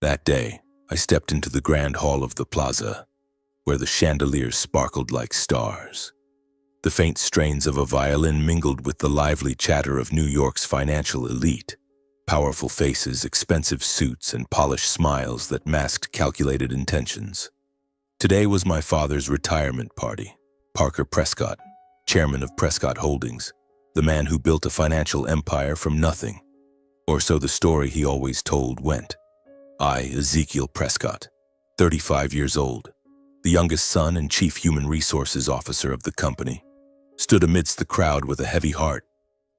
That day, I stepped into the grand hall of the plaza, where the chandeliers sparkled like stars. The faint strains of a violin mingled with the lively chatter of New York's financial elite. Powerful faces, expensive suits, and polished smiles that masked calculated intentions. Today was my father's retirement party. Parker Prescott, chairman of Prescott Holdings, the man who built a financial empire from nothing. Or so the story he always told went. I, Ezekiel Prescott, 35 years old, the youngest son and chief human resources officer of the company, stood amidst the crowd with a heavy heart,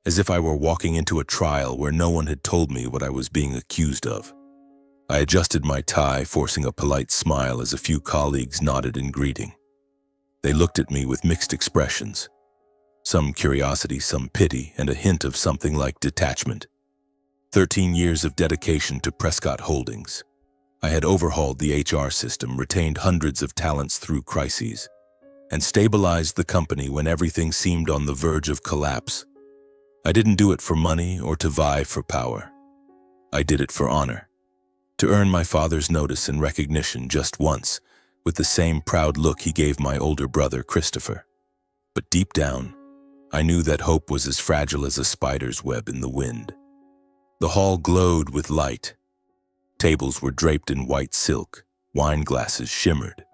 as if I were walking into a trial where no one had told me what I was being accused of. I adjusted my tie, forcing a polite smile as a few colleagues nodded in greeting. They looked at me with mixed expressions, some curiosity, some pity, and a hint of something like detachment. 13 years of dedication to Prescott Holdings. I had overhauled the HR system, retained hundreds of talents through crises, and stabilized the company when everything seemed on the verge of collapse. I didn't do it for money or to vie for power. I did it for honor. To earn my father's notice and recognition just once, with the same proud look he gave my older brother, Christopher. But deep down, I knew that hope was as fragile as a spider's web in the wind. The hall glowed with light. Tables were draped in white silk, wine glasses shimmered,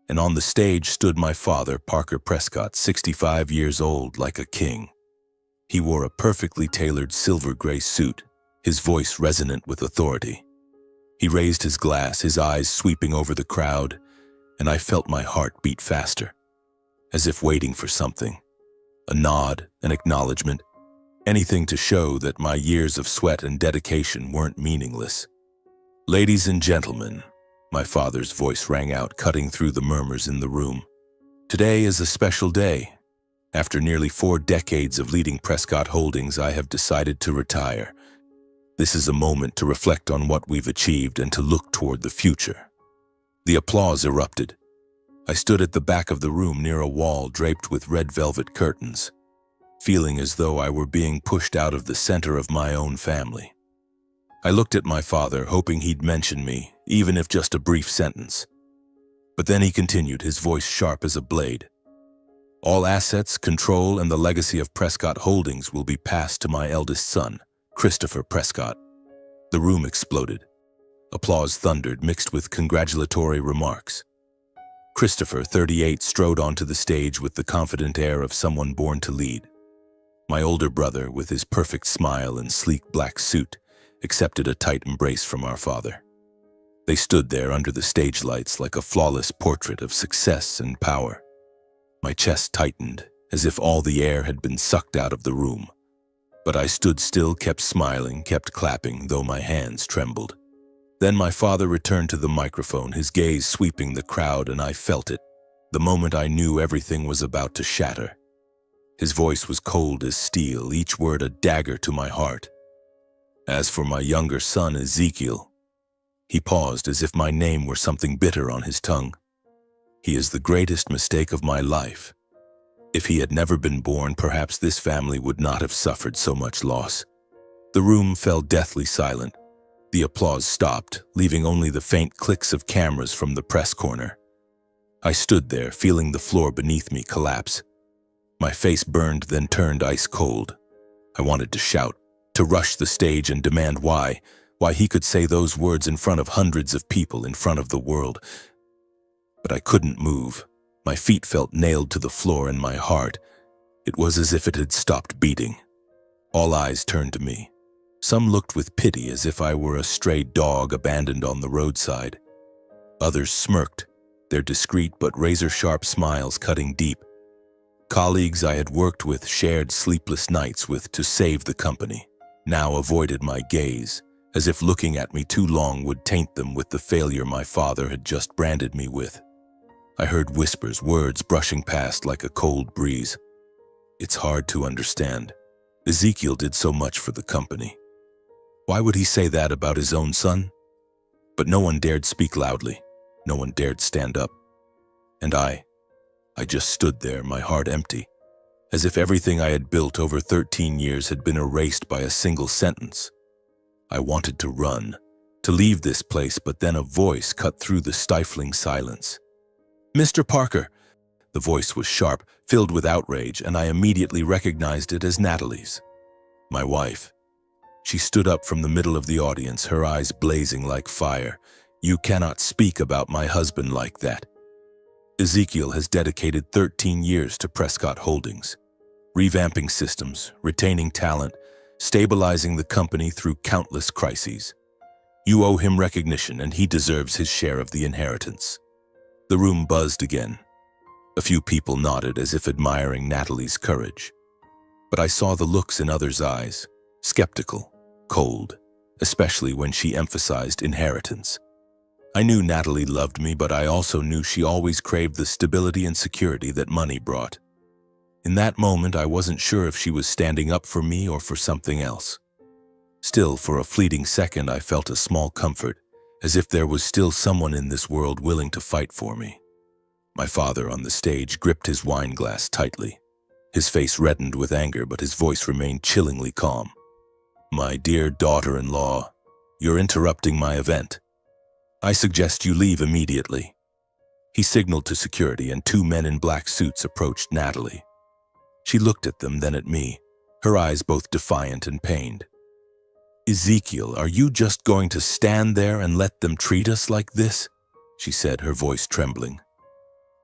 and on the stage stood my father, Parker Prescott, 65 years old, like a king. He wore a perfectly tailored silver-gray suit, his voice resonant with authority. He raised his glass, his eyes sweeping over the crowd, and I felt my heart beat faster, as if waiting for something. A nod, an acknowledgement, anything to show that my years of sweat and dedication weren't meaningless. Ladies and gentlemen, my father's voice rang out, cutting through the murmurs in the room. Today is a special day. After nearly 4 decades of leading Prescott Holdings, I have decided to retire. This is a moment to reflect on what we've achieved and to look toward the future. The applause erupted. I stood at the back of the room near a wall draped with red velvet curtains, feeling as though I were being pushed out of the center of my own family. I looked at my father, hoping he'd mention me, even if just a brief sentence. But then he continued, his voice sharp as a blade. All assets, control, and the legacy of Prescott Holdings will be passed to my eldest son, Christopher Prescott. The room exploded. Applause thundered, mixed with congratulatory remarks. Christopher, 38, strode onto the stage with the confident air of someone born to lead. My older brother, with his perfect smile and sleek black suit, accepted a tight embrace from our father. They stood there under the stage lights like a flawless portrait of success and power. My chest tightened, as if all the air had been sucked out of the room. But I stood still, kept smiling, kept clapping, though my hands trembled. Then my father returned to the microphone, his gaze sweeping the crowd, and I felt it, the moment I knew everything was about to shatter. His voice was cold as steel, each word a dagger to my heart. As for my younger son, Ezekiel, he paused as if my name were something bitter on his tongue. He is the greatest mistake of my life. If he had never been born, perhaps this family would not have suffered so much loss. The room fell deathly silent. The applause stopped, leaving only the faint clicks of cameras from the press corner. I stood there, feeling the floor beneath me collapse. My face burned, then turned ice cold. I wanted to shout, to rush the stage and demand why he could say those words in front of hundreds of people, in front of the world. But I couldn't move. My feet felt nailed to the floor, and my heart, it was as if it had stopped beating. All eyes turned to me. Some looked with pity, as if I were a stray dog abandoned on the roadside. Others smirked, their discreet but razor-sharp smiles cutting deep. Colleagues I had worked with, shared sleepless nights with to save the company, now avoided my gaze, as if looking at me too long would taint them with the failure my father had just branded me with. I heard whispers, words brushing past like a cold breeze. It's hard to understand. Ezekiel did so much for the company. Why would he say that about his own son? But no one dared speak loudly. No one dared stand up. And I just stood there, my heart empty, as if everything I had built over 13 years had been erased by a single sentence. I wanted to run, to leave this place, but then a voice cut through the stifling silence. "Mr. Parker!" The voice was sharp, filled with outrage, and I immediately recognized it as Natalie's. My wife. She stood up from the middle of the audience, her eyes blazing like fire. "You cannot speak about my husband like that." Ezekiel has dedicated 13 years to Prescott Holdings, revamping systems, retaining talent, stabilizing the company through countless crises. You owe him recognition, and he deserves his share of the inheritance. The room buzzed again. A few people nodded as if admiring Natalie's courage. But I saw the looks in others' eyes, skeptical, cold, especially when she emphasized inheritance. I knew Natalie loved me, but I also knew she always craved the stability and security that money brought. In that moment, I wasn't sure if she was standing up for me or for something else. Still, for a fleeting second, I felt a small comfort, as if there was still someone in this world willing to fight for me. My father on the stage gripped his wine glass tightly. His face reddened with anger, but his voice remained chillingly calm. "My dear daughter-in-law, you're interrupting my event. I suggest you leave immediately." He signaled to security, and two men in black suits approached Natalie. She looked at them, then at me, her eyes both defiant and pained. "Ezekiel, are you just going to stand there and let them treat us like this?" she said, her voice trembling.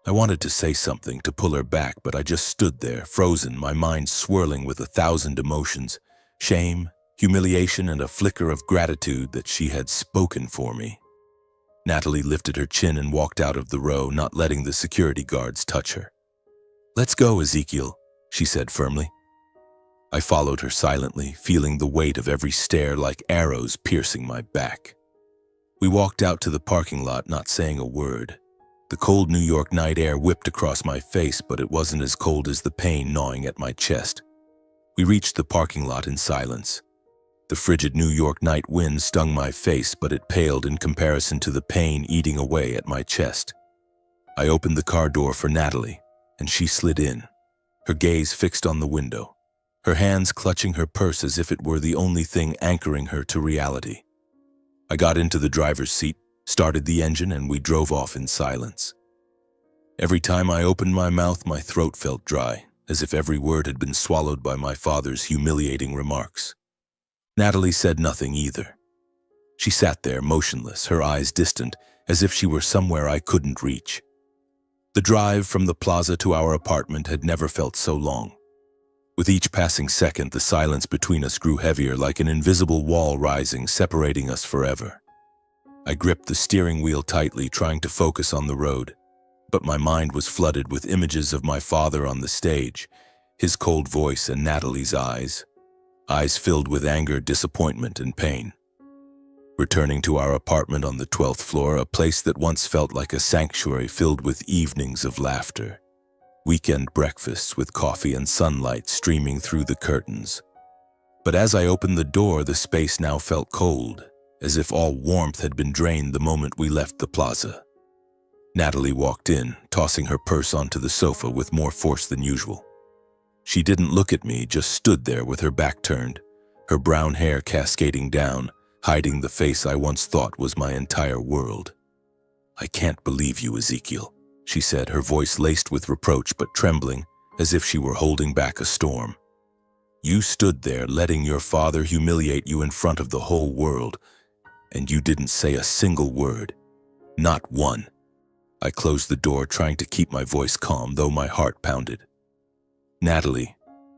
I wanted to say something, to pull her back, but I just stood there, frozen, my mind swirling with 1,000 emotions, shame, humiliation, and a flicker of gratitude that she had spoken for me. Natalie lifted her chin and walked out of the row, not letting the security guards touch her. "Let's go, Ezekiel," she said firmly. I followed her silently, feeling the weight of every stare like arrows piercing my back. We walked out to the parking lot, not saying a word. The cold New York night air whipped across my face, but it wasn't as cold as the pain gnawing at my chest. We reached the parking lot in silence. The frigid New York night wind stung my face, but it paled in comparison to the pain eating away at my chest. I opened the car door for Natalie, and she slid in, her gaze fixed on the window, her hands clutching her purse as if it were the only thing anchoring her to reality. I got into the driver's seat, started the engine, and we drove off in silence. Every time I opened my mouth, my throat felt dry, as if every word had been swallowed by my father's humiliating remarks. Natalie said nothing either. She sat there motionless, her eyes distant, as if she were somewhere I couldn't reach. The drive from the plaza to our apartment had never felt so long. With each passing second, the silence between us grew heavier, like an invisible wall rising, separating us forever. I gripped the steering wheel tightly, trying to focus on the road, but my mind was flooded with images of my father on the stage, his cold voice and Natalie's eyes filled with anger, disappointment, and pain. Returning to our apartment on the 12th floor, a place that once felt like a sanctuary filled with evenings of laughter, weekend breakfasts with coffee and sunlight streaming through the curtains. But as I opened the door, the space now felt cold, as if all warmth had been drained the moment we left the plaza. Natalie walked in, tossing her purse onto the sofa with more force than usual. She didn't look at me, just stood there with her back turned, her brown hair cascading down, hiding the face I once thought was my entire world. "I can't believe you, Ezekiel," she said, her voice laced with reproach but trembling, as if she were holding back a storm. "You stood there letting your father humiliate you in front of the whole world, and you didn't say a single word. Not one." I closed the door, trying to keep my voice calm, though my heart pounded. "Natalie,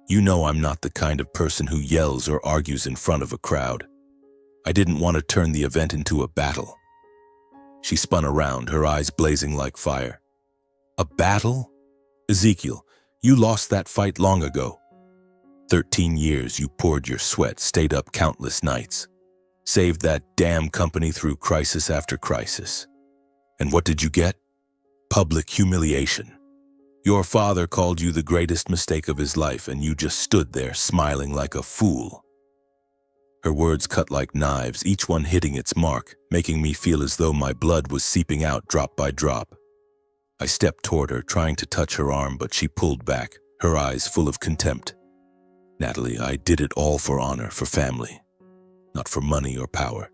you know I'm not the kind of person who yells or argues in front of a crowd. I didn't want to turn the event into a battle." She spun around, her eyes blazing like fire. "A battle? Ezekiel, you lost that fight long ago. 13 years you poured your sweat, stayed up countless nights, saved that damn company through crisis after crisis. And what did you get? Public humiliation. Your father called you the greatest mistake of his life, and you just stood there smiling like a fool." Her words cut like knives, each one hitting its mark, making me feel as though my blood was seeping out drop by drop. I stepped toward her, trying to touch her arm, but she pulled back, her eyes full of contempt. "Natalie, I did it all for honor, for family, not for money or power."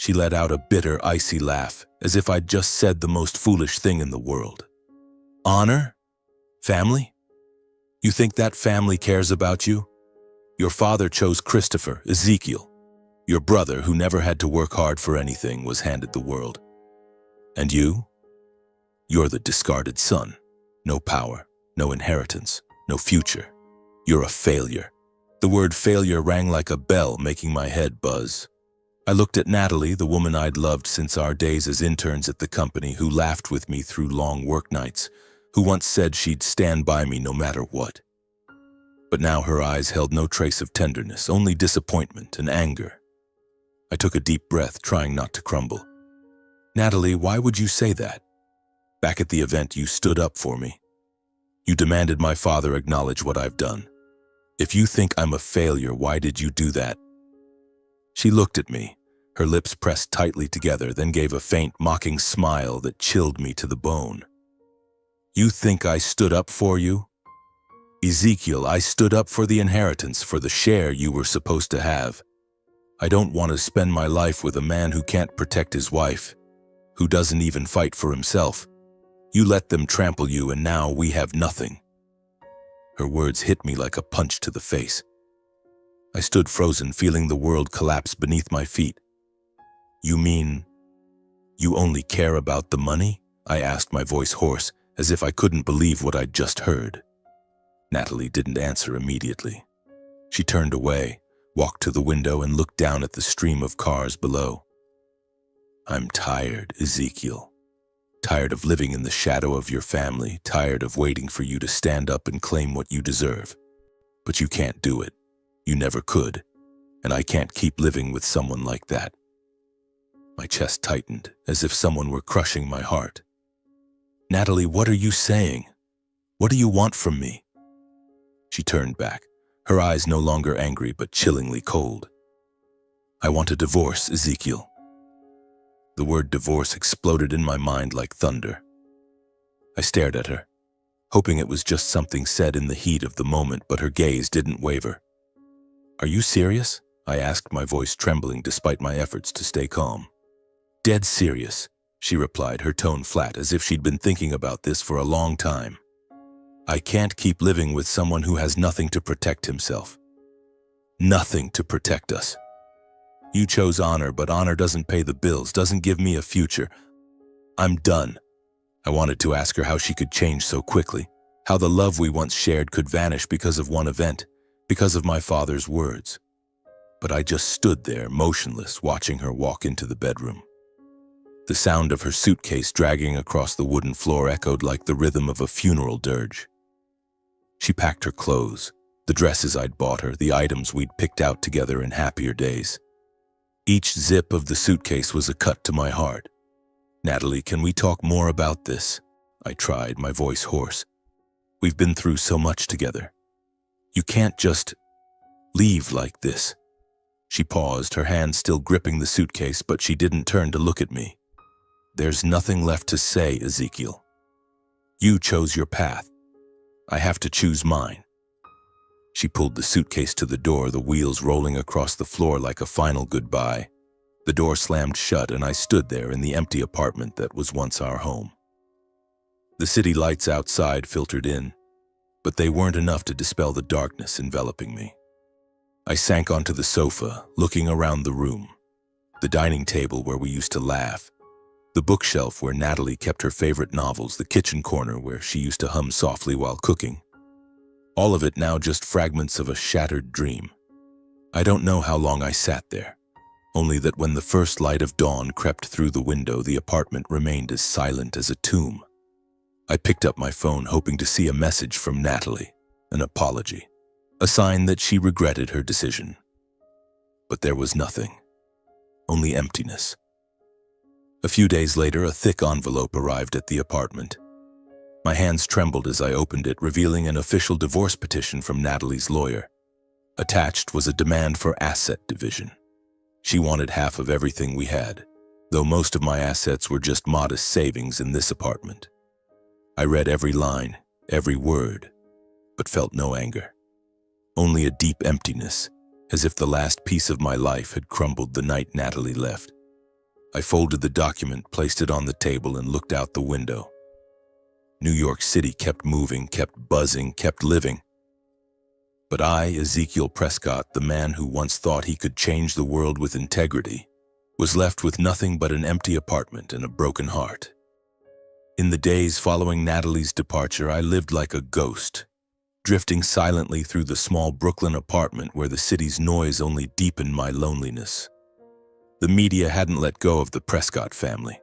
She let out a bitter, icy laugh, as if I'd just said the most foolish thing in the world. Honor? Family? You think that family cares about you? Your father chose Christopher, Ezekiel. Your brother, who never had to work hard for anything, was handed the world. And you? You're the discarded son. No power, no inheritance, no future. You're a failure. The word failure rang like a bell, making my head buzz. I looked at Natalie, the woman I'd loved since our days as interns at the company, who laughed with me through long work nights, who once said she'd stand by me no matter what. But now her eyes held no trace of tenderness, only disappointment and anger. I took a deep breath, trying not to crumble. Natalie, why would you say that? Back at the event, you stood up for me. You demanded my father acknowledge what I've done. If you think I'm a failure, why did you do that? She looked at me, her lips pressed tightly together, then gave a faint, mocking smile that chilled me to the bone. You think I stood up for you? Ezekiel, I stood up for the inheritance, for the share you were supposed to have. I don't want to spend my life with a man who can't protect his wife, who doesn't even fight for himself. You let them trample you, and now we have nothing. Her words hit me like a punch to the face. I stood frozen, feeling the world collapse beneath my feet. You mean you only care about the money? I asked, my voice hoarse, as if I couldn't believe what I'd just heard. Natalie didn't answer immediately. She turned away, walked to the window, and looked down at the stream of cars below. I'm tired, Ezekiel. Tired of living in the shadow of your family, tired of waiting for you to stand up and claim what you deserve. But you can't do it. You never could, and I can't keep living with someone like that. My chest tightened, as if someone were crushing my heart. Natalie, what are you saying? What do you want from me? She turned back, her eyes no longer angry but chillingly cold. I want a divorce, Ezekiel. The word divorce exploded in my mind like thunder. I stared at her, hoping it was just something said in the heat of the moment, but her gaze didn't waver. Are you serious? I asked, my voice trembling despite my efforts to stay calm. Dead serious, she replied, her tone flat, as if she'd been thinking about this for a long time. I can't keep living with someone who has nothing to protect himself. Nothing to protect us. You chose honor, but honor doesn't pay the bills, doesn't give me a future. I'm done. I wanted to ask her how she could change so quickly, how the love we once shared could vanish because of one event, because of my father's words. But I just stood there, motionless, watching her walk into the bedroom. The sound of her suitcase dragging across the wooden floor echoed like the rhythm of a funeral dirge. She packed her clothes, the dresses I'd bought her, the items we'd picked out together in happier days. Each zip of the suitcase was a cut to my heart. Natalie, can we talk more about this? I tried, my voice hoarse. We've been through so much together. You can't just leave like this. She paused, her hand still gripping the suitcase, but she didn't turn to look at me. There's nothing left to say, Ezekiel. You chose your path. I have to choose mine. She pulled the suitcase to the door, the wheels rolling across the floor like a final goodbye. The door slammed shut, and I stood there in the empty apartment that was once our home. The city lights outside filtered in, but they weren't enough to dispel the darkness enveloping me. I sank onto the sofa, looking around the room. The dining table where we used to laugh, the bookshelf where Natalie kept her favorite novels, the kitchen corner where she used to hum softly while cooking. All of it now just fragments of a shattered dream. I don't know how long I sat there, only that when the first light of dawn crept through the window, the apartment remained as silent as a tomb. I picked up my phone, hoping to see a message from Natalie, an apology, a sign that she regretted her decision. But there was nothing, only emptiness. A few days later, a thick envelope arrived at the apartment. My hands trembled as I opened it, revealing an official divorce petition from Natalie's lawyer. Attached was a demand for asset division. She wanted half of everything we had, though most of my assets were just modest savings in this apartment. I read every line, every word, but felt no anger. Only a deep emptiness, as if the last piece of my life had crumbled the night Natalie left. I folded the document, placed it on the table, and looked out the window. New York City kept moving, kept buzzing, kept living. But I, Ezekiel Prescott, the man who once thought he could change the world with integrity, was left with nothing but an empty apartment and a broken heart. In the days following Natalie's departure, I lived like a ghost, drifting silently through the small Brooklyn apartment where the city's noise only deepened my loneliness. The media hadn't let go of the Prescott family.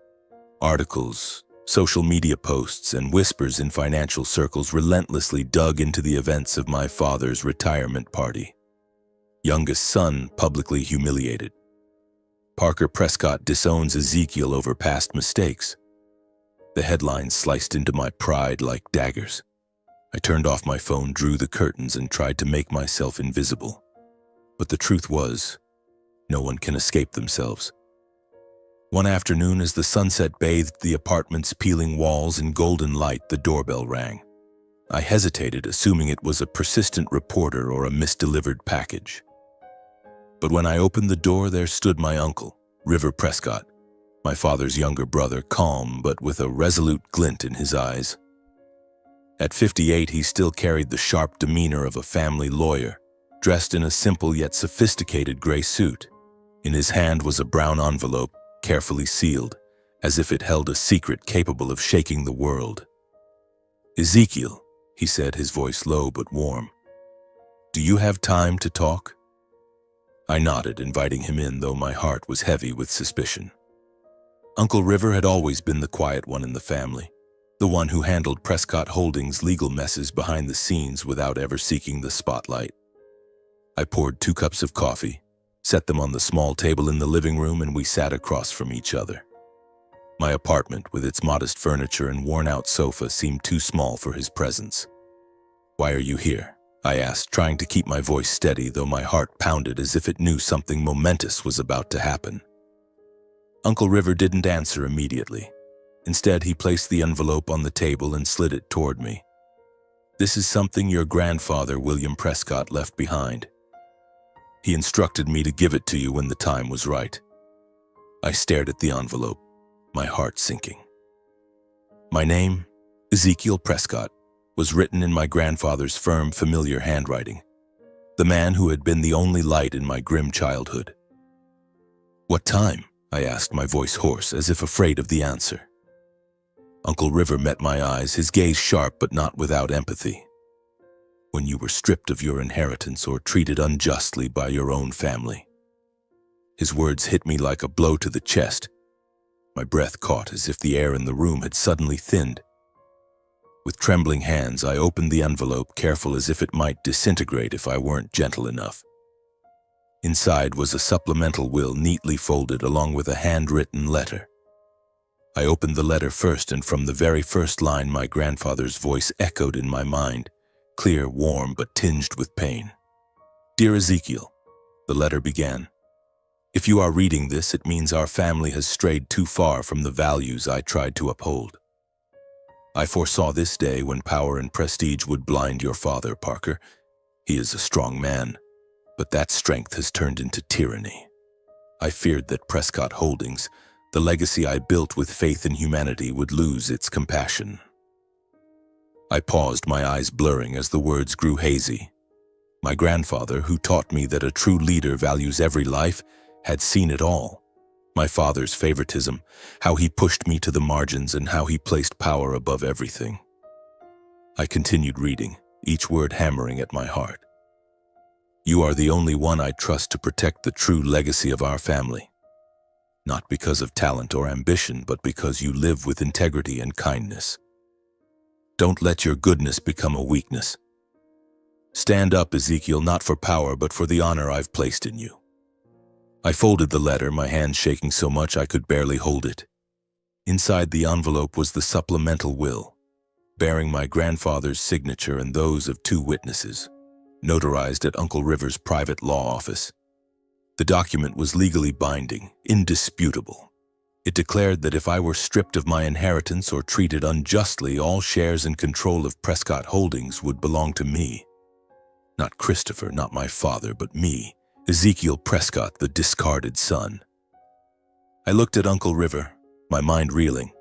Articles, social media posts, and whispers in financial circles relentlessly dug into the events of my father's retirement party. Youngest son publicly humiliated. Parker Prescott disowns Ezekiel over past mistakes. The headlines sliced into my pride like daggers. I turned off my phone, drew the curtains, and tried to make myself invisible. But the truth was, no one can escape themselves. One afternoon, as the sunset bathed the apartment's peeling walls in golden light, the doorbell rang. I hesitated, assuming it was a persistent reporter or a misdelivered package. But when I opened the door, there stood my uncle, River Prescott, my father's younger brother, calm but with a resolute glint in his eyes. At 58, he still carried the sharp demeanor of a family lawyer, dressed in a simple yet sophisticated gray suit. In his hand was a brown envelope, carefully sealed, as if it held a secret capable of shaking the world. "Ezekiel," he said, his voice low but warm, "do you have time to talk?" I nodded, inviting him in, though my heart was heavy with suspicion. Uncle River had always been the quiet one in the family, the one who handled Prescott Holdings' legal messes behind the scenes without ever seeking the spotlight. I poured 2 cups of coffee, set them on the small table in the living room, and we sat across from each other. My apartment, with its modest furniture and worn-out sofa, seemed too small for his presence. "Why are you here?" I asked, trying to keep my voice steady, though my heart pounded as if it knew something momentous was about to happen. Uncle River didn't answer immediately. Instead, he placed the envelope on the table and slid it toward me. "This is something your grandfather, William Prescott, left behind. He instructed me to give it to you when the time was right." I stared at the envelope, my heart sinking. My name, Ezekiel Prescott, was written in my grandfather's firm, familiar handwriting, the man who had been the only light in my grim childhood. "What time?" I asked, my voice hoarse, as if afraid of the answer. Uncle River met my eyes, his gaze sharp but not without empathy. "When you were stripped of your inheritance or treated unjustly by your own family." His words hit me like a blow to the chest. My breath caught as if the air in the room had suddenly thinned. With trembling hands, I opened the envelope, careful as if it might disintegrate if I weren't gentle enough. Inside was a supplemental will neatly folded along with a handwritten letter. I opened the letter first, and from the very first line my grandfather's voice echoed in my mind, clear, warm, but tinged with pain. "Dear Ezekiel," the letter began, "if you are reading this, it means our family has strayed too far from the values I tried to uphold. I foresaw this day when power and prestige would blind your father, Parker. He is a strong man, but that strength has turned into tyranny. I feared that Prescott Holdings, the legacy I built with faith in humanity, would lose its compassion." I paused, my eyes blurring as the words grew hazy. My grandfather, who taught me that a true leader values every life, had seen it all. My father's favoritism, how he pushed me to the margins, and how he placed power above everything. I continued reading, each word hammering at my heart. "You are the only one I trust to protect the true legacy of our family. Not because of talent or ambition, but because you live with integrity and kindness. Don't let your goodness become a weakness. Stand up, Ezekiel, not for power, but for the honor I've placed in you." I folded the letter, my hands shaking so much I could barely hold it. Inside the envelope was the supplemental will, bearing my grandfather's signature and those of 2 witnesses, notarized at Uncle River's private law office. The document was legally binding, indisputable. It declared that if I were stripped of my inheritance or treated unjustly, all shares and control of Prescott Holdings would belong to me. Not Christopher, not my father, but me, Ezekiel Prescott, the discarded son. I looked at Uncle River, my mind reeling.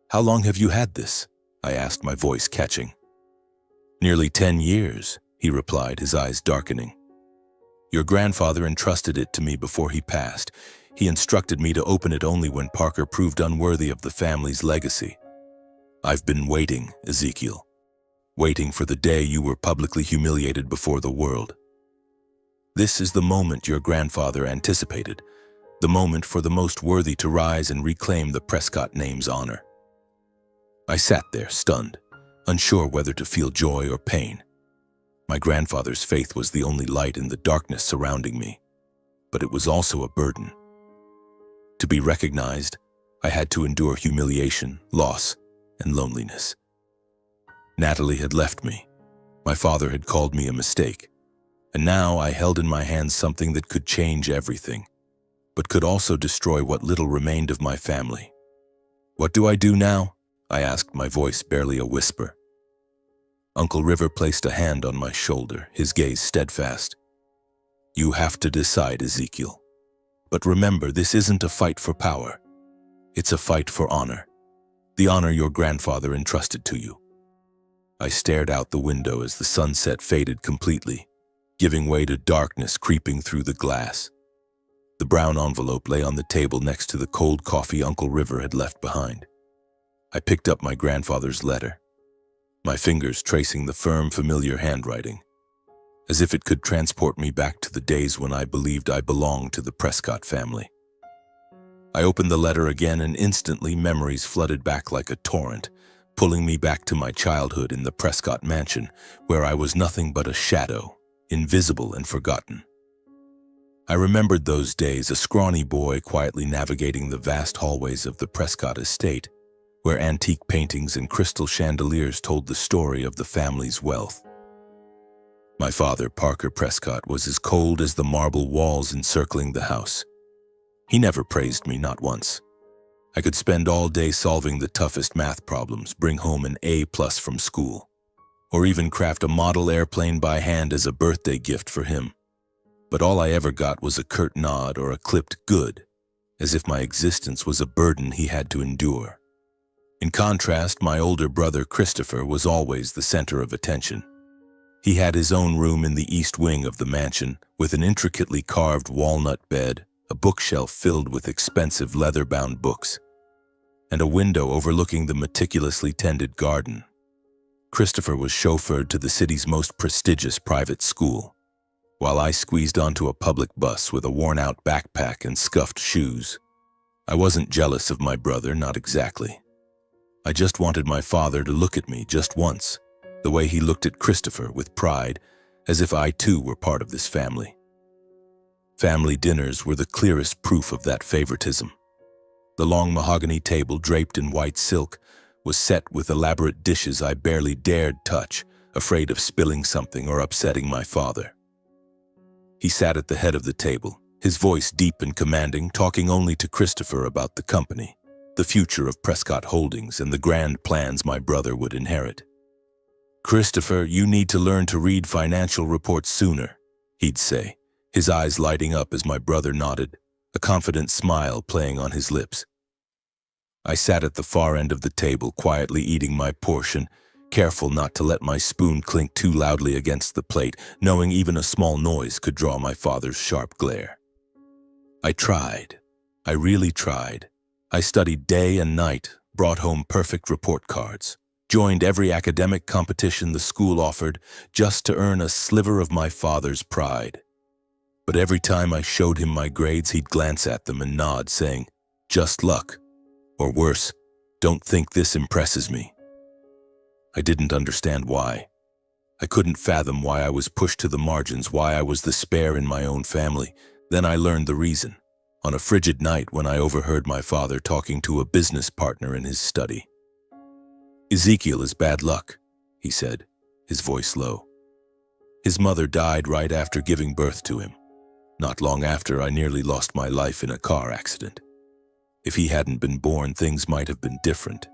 "How long have you had this?" I asked, my voice catching. "Nearly 10 years, he replied, his eyes darkening. "Your grandfather entrusted it to me before he passed. He instructed me to open it only when Parker proved unworthy of the family's legacy. I've been waiting, Ezekiel. Waiting for the day you were publicly humiliated before the world. This is the moment your grandfather anticipated, the moment for the most worthy to rise and reclaim the Prescott name's honor." I sat there, stunned, unsure whether to feel joy or pain. My grandfather's faith was the only light in the darkness surrounding me, but it was also a burden. To be recognized, I had to endure humiliation, loss, and loneliness. Natalie had left me. My father had called me a mistake. And now I held in my hands something that could change everything, but could also destroy what little remained of my family. "What do I do now?" I asked, my voice barely a whisper. Uncle River placed a hand on my shoulder, his gaze steadfast. "You have to decide, Ezekiel. But remember, this isn't a fight for power. It's a fight for honor. The honor your grandfather entrusted to you." I stared out the window as the sunset faded completely, giving way to darkness creeping through the glass. The brown envelope lay on the table next to the cold coffee Uncle River had left behind. I picked up my grandfather's letter, my fingers tracing the firm, familiar handwriting, as if it could transport me back to the days when I believed I belonged to the Prescott family. I opened the letter again, and instantly memories flooded back like a torrent, pulling me back to my childhood in the Prescott mansion, where I was nothing but a shadow, invisible and forgotten. I remembered those days, a scrawny boy quietly navigating the vast hallways of the Prescott estate, where antique paintings and crystal chandeliers told the story of the family's wealth. My father, Parker Prescott, was as cold as the marble walls encircling the house. He never praised me, not once. I could spend all day solving the toughest math problems, bring home an A+ from school, or even craft a model airplane by hand as a birthday gift for him. But all I ever got was a curt nod or a clipped "good," as if my existence was a burden he had to endure. In contrast, my older brother Christopher was always the center of attention. He had his own room in the east wing of the mansion, with an intricately carved walnut bed, a bookshelf filled with expensive leather-bound books, and a window overlooking the meticulously tended garden. Christopher was chauffeured to the city's most prestigious private school, while I squeezed onto a public bus with a worn-out backpack and scuffed shoes. I wasn't jealous of my brother, not exactly. I just wanted my father to look at me just once, the way he looked at Christopher, with pride, as if I too were part of this family. Family dinners were the clearest proof of that favoritism. The long mahogany table, draped in white silk, was set with elaborate dishes I barely dared touch, afraid of spilling something or upsetting my father. He sat at the head of the table, his voice deep and commanding, talking only to Christopher about the company, the future of Prescott Holdings, and the grand plans my brother would inherit. "Christopher, you need to learn to read financial reports sooner," he'd say, his eyes lighting up as my brother nodded, a confident smile playing on his lips. I sat at the far end of the table, quietly eating my portion, careful not to let my spoon clink too loudly against the plate, knowing even a small noise could draw my father's sharp glare. I tried. I really tried. I studied day and night, brought home perfect report cards, joined every academic competition the school offered just to earn a sliver of my father's pride. But every time I showed him my grades, he'd glance at them and nod, saying, "Just luck," or worse, "Don't think this impresses me." I didn't understand why. I couldn't fathom why I was pushed to the margins, why I was the spare in my own family. Then I learned the reason, on a frigid night when I overheard my father talking to a business partner in his study. "Ezekiel is bad luck," he said, his voice low. "His mother died right after giving birth to him. Not long after, I nearly lost my life in a car accident. If he hadn't been born, things might have been different."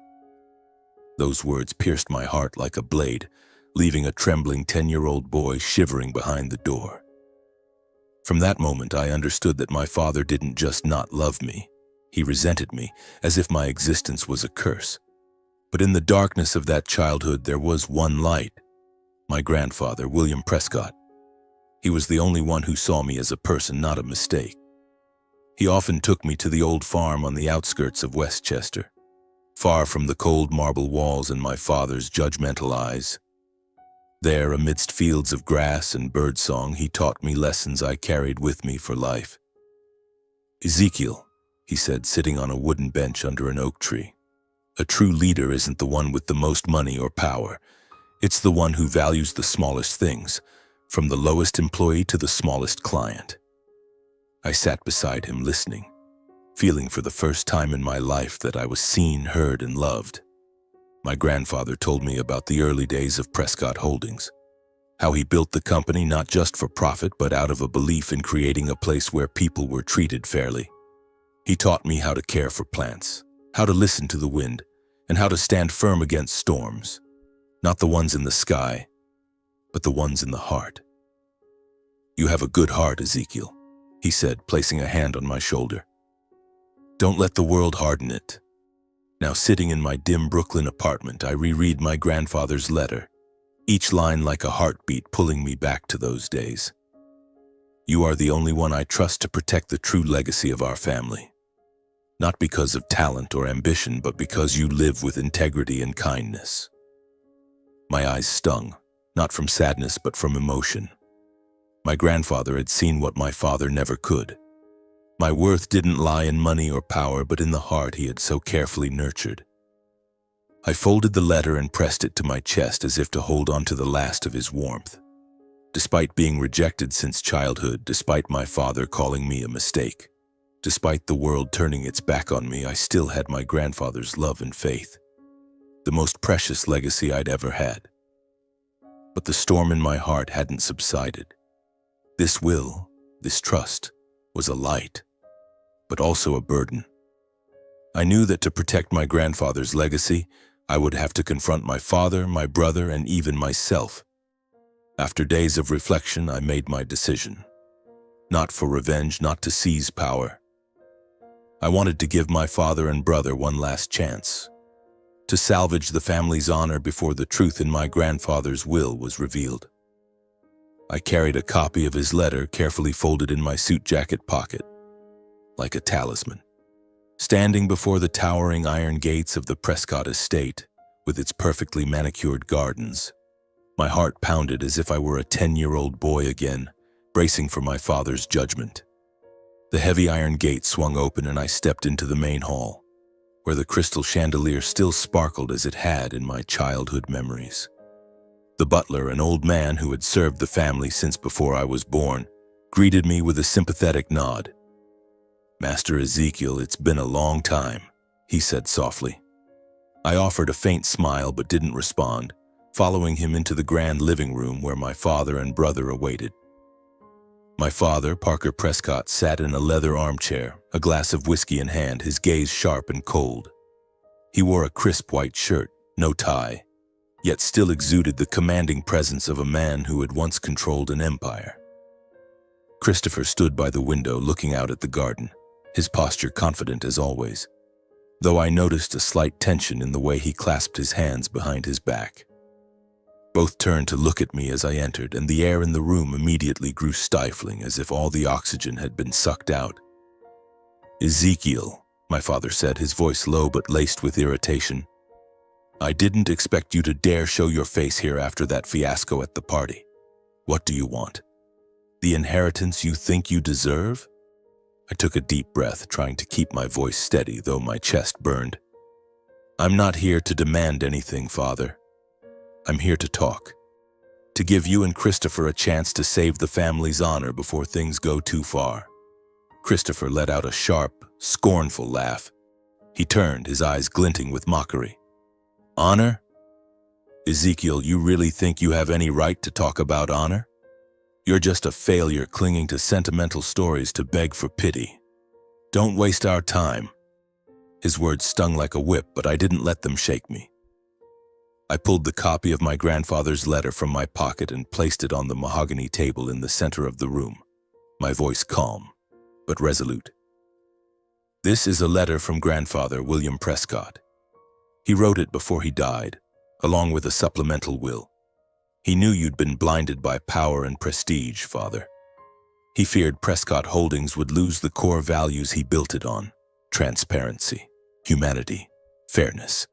Those words pierced my heart like a blade, leaving a trembling 10-year-old boy shivering behind the door. From that moment, I understood that my father didn't just not love me. He resented me, as if my existence was a curse. But in the darkness of that childhood, there was one light. My grandfather, William Prescott. He was the only one who saw me as a person, not a mistake. He often took me to the old farm on the outskirts of Westchester, far from the cold marble walls and my father's judgmental eyes. There, amidst fields of grass and birdsong, he taught me lessons I carried with me for life. "Ezekiel," he said, sitting on a wooden bench under an oak tree, "a true leader isn't the one with the most money or power. It's the one who values the smallest things, from the lowest employee to the smallest client." I sat beside him listening, feeling for the first time in my life that I was seen, heard, and loved. My grandfather told me about the early days of Prescott Holdings, how he built the company not just for profit but out of a belief in creating a place where people were treated fairly. He taught me how to care for plants, how to listen to the wind, and how to stand firm against storms, not the ones in the sky, but the ones in the heart. "You have a good heart, Ezekiel," he said, placing a hand on my shoulder. "Don't let the world harden it." Now, sitting in my dim Brooklyn apartment, I reread my grandfather's letter, each line like a heartbeat pulling me back to those days. "You are the only one I trust to protect the true legacy of our family. Not because of talent or ambition, but because you live with integrity and kindness." My eyes stung, not from sadness but from emotion. My grandfather had seen what my father never could. My worth didn't lie in money or power, but in the heart he had so carefully nurtured. I folded the letter and pressed it to my chest as if to hold on to the last of his warmth. Despite being rejected since childhood, despite my father calling me a mistake, despite the world turning its back on me, I still had my grandfather's love and faith, the most precious legacy I'd ever had. But the storm in my heart hadn't subsided. This will, this trust, was a light, but also a burden. I knew that to protect my grandfather's legacy, I would have to confront my father, my brother, and even myself. After days of reflection, I made my decision. Not for revenge, not to seize power. I wanted to give my father and brother one last chance, to salvage the family's honor before the truth in my grandfather's will was revealed. I carried a copy of his letter carefully folded in my suit jacket pocket, like a talisman. Standing before the towering iron gates of the Prescott estate, with its perfectly manicured gardens, my heart pounded as if I were a 10-year-old boy again, bracing for my father's judgment. The heavy iron gate swung open and I stepped into the main hall, where the crystal chandelier still sparkled as it had in my childhood memories. The butler, an old man who had served the family since before I was born, greeted me with a sympathetic nod. "Master Ezekiel, it's been a long time," he said softly. I offered a faint smile but didn't respond, following him into the grand living room where my father and brother awaited. My father, Parker Prescott, sat in a leather armchair, a glass of whiskey in hand, his gaze sharp and cold. He wore a crisp white shirt, no tie, yet still exuded the commanding presence of a man who had once controlled an empire. Christopher stood by the window looking out at the garden, his posture confident as always, though I noticed a slight tension in the way he clasped his hands behind his back. Both turned to look at me as I entered, and the air in the room immediately grew stifling as if all the oxygen had been sucked out. "Ezekiel," my father said, his voice low but laced with irritation, "I didn't expect you to dare show your face here after that fiasco at the party. What do you want? The inheritance you think you deserve?" I took a deep breath, trying to keep my voice steady, though my chest burned. "I'm not here to demand anything, Father. I'm here to talk. To give you and Christopher a chance to save the family's honor before things go too far." Christopher let out a sharp, scornful laugh. He turned, his eyes glinting with mockery. "Honor? Ezekiel, you really think you have any right to talk about honor? You're just a failure clinging to sentimental stories to beg for pity. Don't waste our time." His words stung like a whip, but I didn't let them shake me. I pulled the copy of my grandfather's letter from my pocket and placed it on the mahogany table in the center of the room, my voice calm, but resolute. This is a letter from grandfather William Prescott. He wrote it before he died, along with a supplemental will. He knew you'd been blinded by power and prestige, Father. He feared Prescott Holdings would lose the core values he built it on: transparency, humanity, fairness.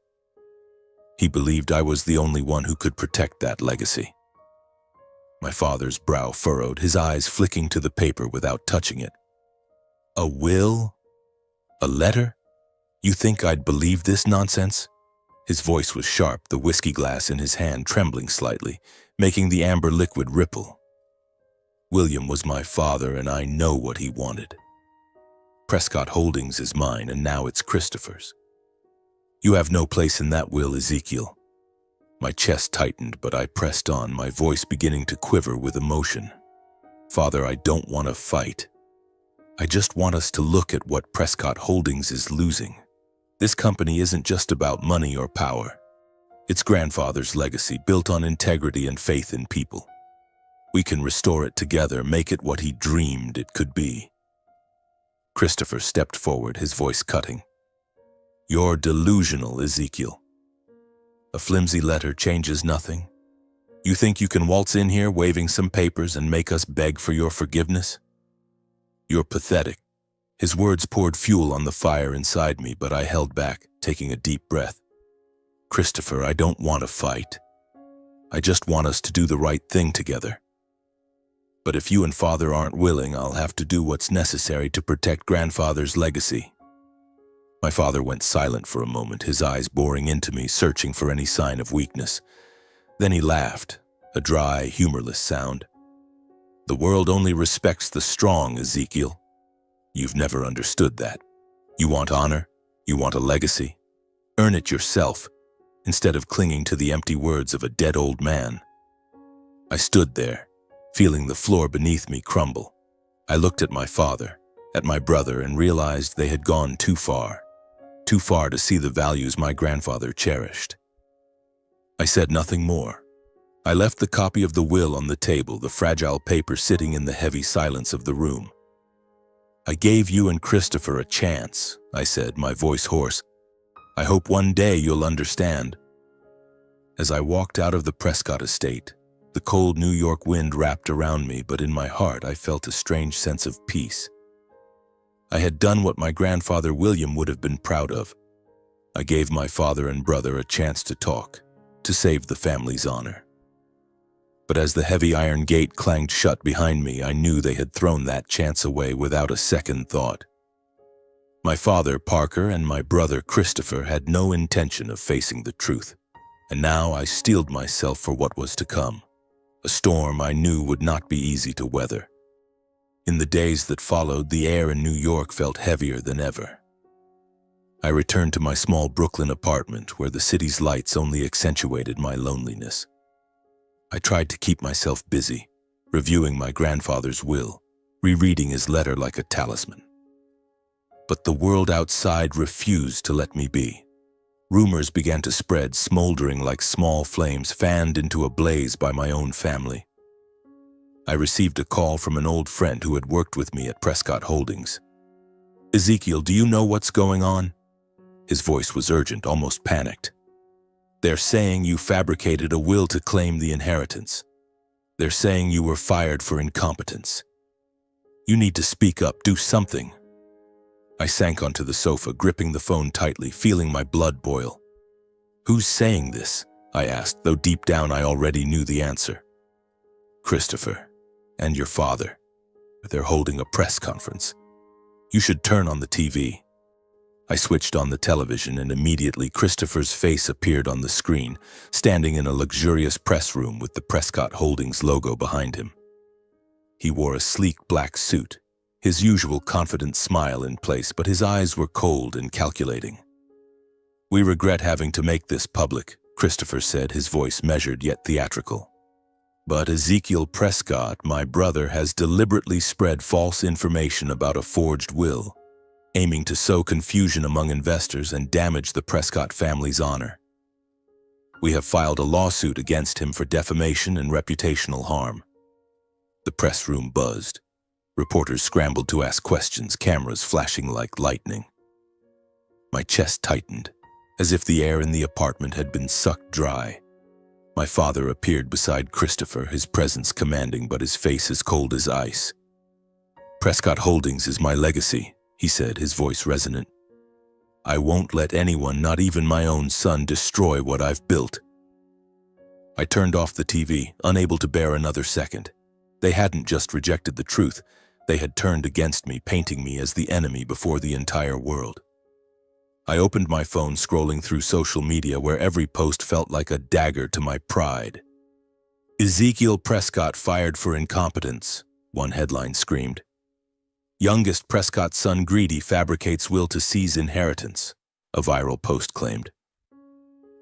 He believed I was the only one who could protect that legacy. My father's brow furrowed, his eyes flicking to the paper without touching it. A will? A letter? You think I'd believe this nonsense? His voice was sharp, the whiskey glass in his hand trembling slightly, making the amber liquid ripple. William was my father, and I know what he wanted. Prescott Holdings is mine, and now it's Christopher's. You have no place in that will, Ezekiel. My chest tightened, but I pressed on, my voice beginning to quiver with emotion. Father, I don't want to fight. I just want us to look at what Prescott Holdings is losing. This company isn't just about money or power. It's grandfather's legacy, built on integrity and faith in people. We can restore it together, make it what he dreamed it could be. Christopher stepped forward, his voice cutting. You're delusional, Ezekiel. A flimsy letter changes nothing. You think you can waltz in here waving some papers and make us beg for your forgiveness? You're pathetic. His words poured fuel on the fire inside me, but I held back, taking a deep breath. Christopher, I don't want to fight. I just want us to do the right thing together. But if you and Father aren't willing, I'll have to do what's necessary to protect grandfather's legacy. My father went silent for a moment, his eyes boring into me, searching for any sign of weakness. Then he laughed, a dry, humorless sound. The world only respects the strong, Ezekiel. You've never understood that. You want honor, you want a legacy. Earn it yourself, instead of clinging to the empty words of a dead old man. I stood there, feeling the floor beneath me crumble. I looked at my father, at my brother, and realized they had gone too far to see the values my grandfather cherished. I said nothing more. I left the copy of the will on the table, the fragile paper sitting in the heavy silence of the room. I gave you and Christopher a chance, I said, my voice hoarse. I hope one day you'll understand. As I walked out of the Prescott estate, the cold New York wind wrapped around me, but in my heart I felt a strange sense of peace. I had done what my grandfather William would have been proud of. I gave my father and brother a chance to talk, to save the family's honor. But as the heavy iron gate clanged shut behind me, I knew they had thrown that chance away without a second thought. My father, Parker, and my brother, Christopher, had no intention of facing the truth, and now I steeled myself for what was to come, a storm I knew would not be easy to weather. In the days that followed, the air in New York felt heavier than ever. I returned to my small Brooklyn apartment, where the city's lights only accentuated my loneliness. I tried to keep myself busy, reviewing my grandfather's will, rereading his letter like a talisman. But the world outside refused to let me be. Rumors began to spread, smoldering like small flames fanned into a blaze by my own family. I received a call from an old friend who had worked with me at Prescott Holdings. Ezekiel, do you know what's going on? His voice was urgent, almost panicked. They're saying you fabricated a will to claim the inheritance. They're saying you were fired for incompetence. You need to speak up, do something. I sank onto the sofa, gripping the phone tightly, feeling my blood boil. Who's saying this? I asked, though deep down I already knew the answer. Christopher, and your father. They're holding a press conference. You should turn on the TV. I switched on the television, and immediately Christopher's face appeared on the screen, standing in a luxurious press room with the Prescott Holdings logo behind him. He wore a sleek black suit, his usual confident smile in place, but his eyes were cold and calculating. We regret having to make this public, Christopher said, his voice measured yet theatrical. But Ezekiel Prescott, my brother, has deliberately spread false information about a forged will, aiming to sow confusion among investors and damage the Prescott family's honor. We have filed a lawsuit against him for defamation and reputational harm. The press room buzzed. Reporters scrambled to ask questions, cameras flashing like lightning. My chest tightened, as if the air in the apartment had been sucked dry. My father appeared beside Christopher, his presence commanding but his face as cold as ice. "Prescott Holdings is my legacy," he said, his voice resonant. "I won't let anyone, not even my own son, destroy what I've built." I turned off the TV, unable to bear another second. They hadn't just rejected the truth, they had turned against me, painting me as the enemy before the entire world. I opened my phone, scrolling through social media where every post felt like a dagger to my pride. "Ezekiel Prescott fired for incompetence," one headline screamed. "Youngest Prescott son greedy fabricates will to seize inheritance," a viral post claimed.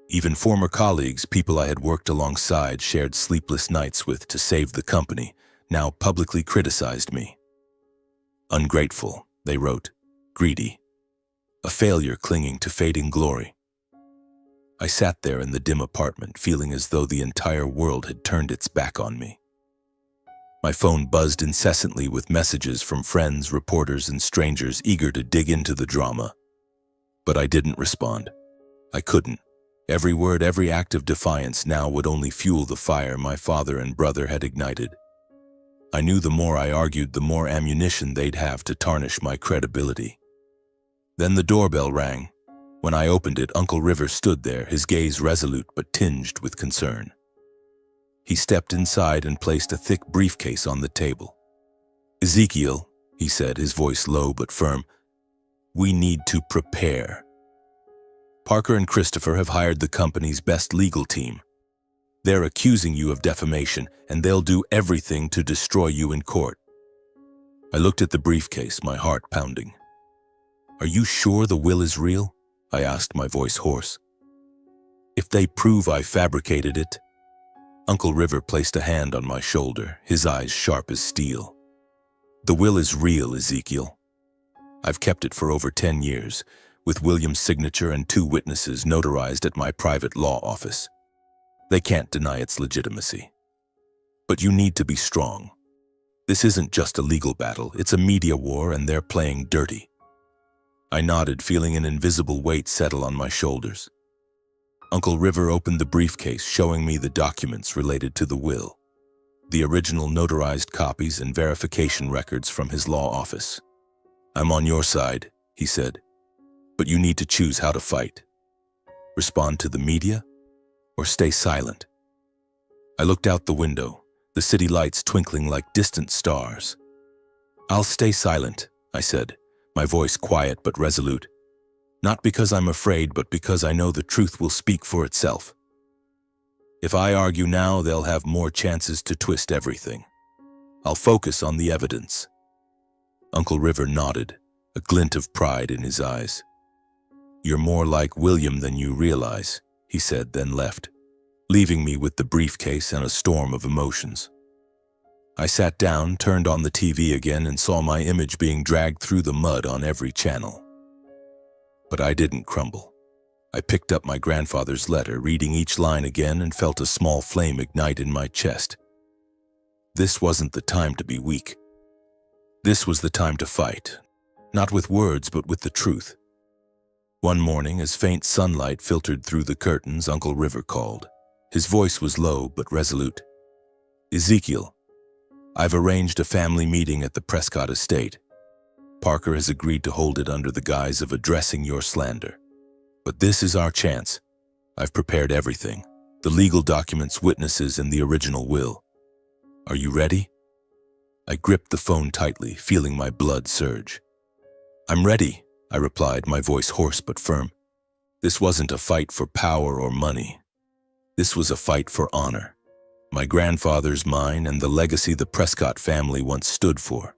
Even former colleagues, people I had worked alongside, shared sleepless nights with to save the company, now publicly criticized me. "Ungrateful," they wrote, "greedy. A failure clinging to fading glory." I sat there in the dim apartment, feeling as though the entire world had turned its back on me. My phone buzzed incessantly with messages from friends, reporters, and strangers eager to dig into the drama. But I didn't respond. I couldn't. Every word, every act of defiance now would only fuel the fire my father and brother had ignited. I knew the more I argued, the more ammunition they'd have to tarnish my credibility. Then the doorbell rang. When I opened it, Uncle River stood there, his gaze resolute but tinged with concern. He stepped inside and placed a thick briefcase on the table. "Ezekiel," he said, his voice low but firm, "we need to prepare. Parker and Christopher have hired the company's best legal team. They're accusing you of defamation, and they'll do everything to destroy you in court." I looked at the briefcase, my heart pounding. "Are you sure the will is real?" I asked, my voice hoarse. "If they prove I fabricated it..." Uncle River placed a hand on my shoulder, his eyes sharp as steel. "The will is real, Ezekiel. I've kept it for over 10 years, with William's signature and 2 witnesses notarized at my private law office. They can't deny its legitimacy. But you need to be strong. This isn't just a legal battle, it's a media war, and they're playing dirty." I nodded, feeling an invisible weight settle on my shoulders. Uncle River opened the briefcase, showing me the documents related to the will, the original notarized copies and verification records from his law office. "I'm on your side," he said, "but you need to choose how to fight. Respond to the media or stay silent." I looked out the window, the city lights twinkling like distant stars. "I'll stay silent," I said, my voice quiet but resolute. "Not because I'm afraid, but because I know the truth will speak for itself. If I argue now, they'll have more chances to twist everything. I'll focus on the evidence." Uncle River nodded, a glint of pride in his eyes. "You're more like William than you realize," he said, then left, leaving me with the briefcase and a storm of emotions. I sat down, turned on the TV again, and saw my image being dragged through the mud on every channel. But I didn't crumble. I picked up my grandfather's letter, reading each line again, and felt a small flame ignite in my chest. This wasn't the time to be weak. This was the time to fight, not with words, but with the truth. One morning, as faint sunlight filtered through the curtains, Uncle River called. His voice was low but resolute. "Ezekiel, I've arranged a family meeting at the Prescott estate. Parker has agreed to hold it under the guise of addressing your slander. But this is our chance. I've prepared everything, the legal documents, witnesses, and the original will. Are you ready?" I gripped the phone tightly, feeling my blood surge. "I'm ready," I replied, my voice hoarse but firm. This wasn't a fight for power or money. This was a fight for honor. My grandfather's, mine, and the legacy the Prescott family once stood for.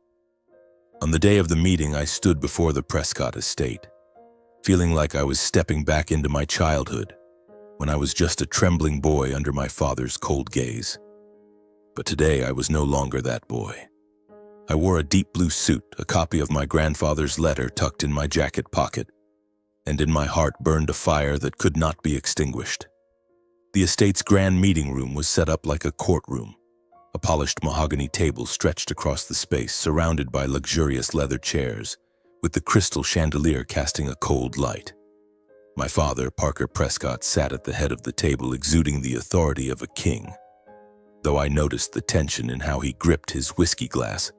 On the day of the meeting, I stood before the Prescott estate, feeling like I was stepping back into my childhood, when I was just a trembling boy under my father's cold gaze. But today I was no longer that boy. I wore a deep blue suit, a copy of my grandfather's letter tucked in my jacket pocket, and in my heart burned a fire that could not be extinguished. The estate's grand meeting room was set up like a courtroom. A polished mahogany table stretched across the space, surrounded by luxurious leather chairs, with the crystal chandelier casting a cold light. My father, Parker Prescott, sat at the head of the table, exuding the authority of a king, though I noticed the tension in how he gripped his whiskey glass.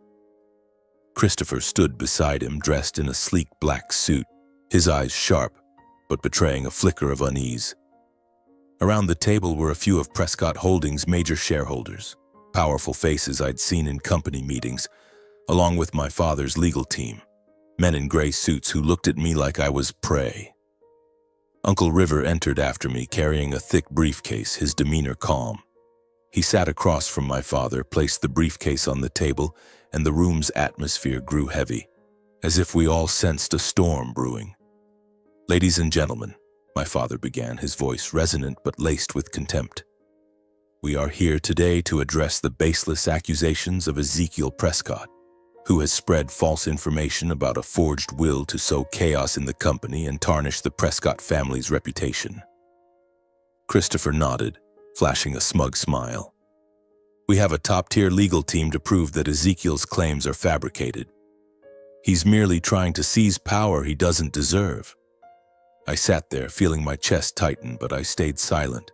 Christopher stood beside him, dressed in a sleek black suit, his eyes sharp, but betraying a flicker of unease. Around the table were a few of Prescott Holdings' major shareholders, powerful faces I'd seen in company meetings, along with my father's legal team, men in gray suits who looked at me like I was prey. Uncle River entered after me, carrying a thick briefcase, his demeanor calm. He sat across from my father, placed the briefcase on the table, and the room's atmosphere grew heavy, as if we all sensed a storm brewing. "Ladies and gentlemen," my father began, his voice resonant but laced with contempt. "We are here today to address the baseless accusations of Ezekiel Prescott, who has spread false information about a forged will to sow chaos in the company and tarnish the Prescott family's reputation." Christopher nodded, flashing a smug smile. "We have a top-tier legal team to prove that Ezekiel's claims are fabricated. He's merely trying to seize power he doesn't deserve." I sat there, feeling my chest tighten, but I stayed silent.